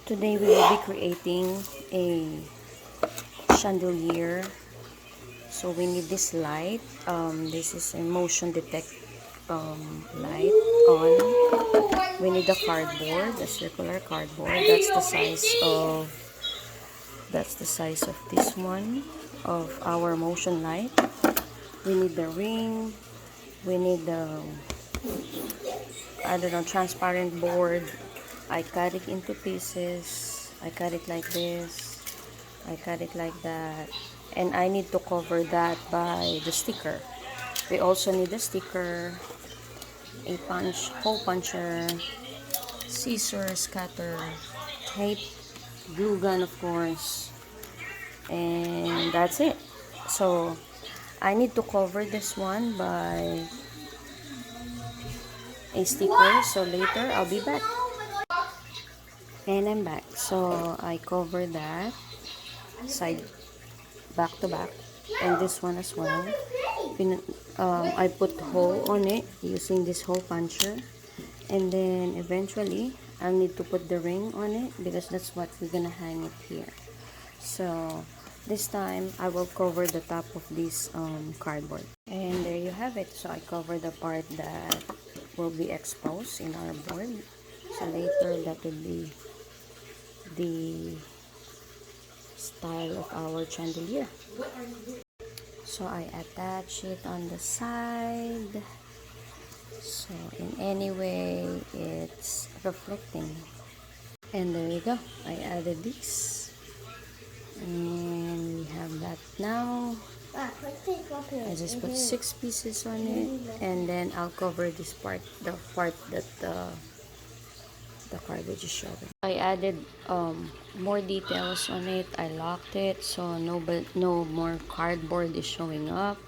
Today we will be creating a chandelier. So we need this light. This is a motion detect light on. We need a cardboard, a circular cardboard. That's the size of this one of our motion light. We need the ring. We need the transparent board. I cut it into pieces. I cut it like this. I cut it like that. And I need to cover that by the sticker. We also need a sticker, a hole puncher, scissors, cutter, tape, glue gun of course, and that's it. So I need to cover this one by a sticker, so later I'll be back. And I'm back. So I cover that side back to back, and this one as well. I put hole on it using this hole puncher, and then eventually I'll need to put the ring on it because that's what we're gonna hang it here. So this time I will cover the top of this cardboard, and there you have it. So I cover the part that will be exposed in our board, so later that will be the style of our chandelier. So I attach it on the side, so in any way it's reflecting. And there you go, I added this, and we have that now. I just put 6 pieces on it, and then I'll cover this part, the part that the cardboard is showing. I added more details on it. I locked it so no more cardboard is showing up.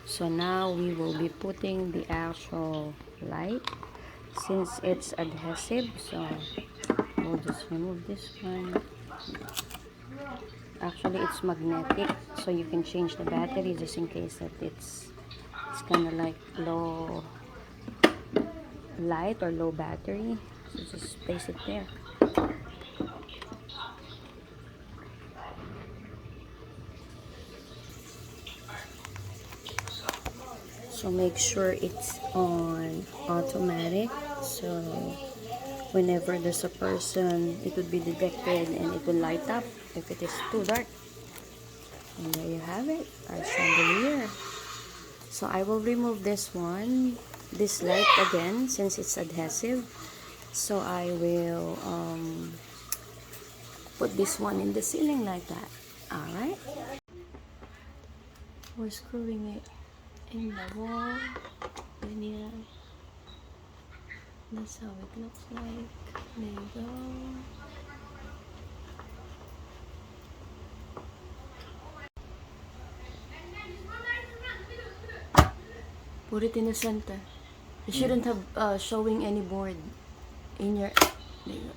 So now we will be putting the actual light since it's adhesive. So we'll just remove this one. Actually it's magnetic, so you can change the battery just in case that it's kind of like low light or low battery. So just place it there. So make sure it's on automatic, so whenever there's a person, it would be detected and it will light up if it is too dark. And there you have it, our chandelier. So I will remove this one, this light again, since it's adhesive. So I will put this one in the ceiling like that. Alright, we're screwing it in the wall. And yeah, that's how it looks like. There you go. Put it in the center. You shouldn't have showing any board in your. There you go. There you go.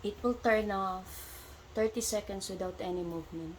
It will turn off 30 seconds without any movement.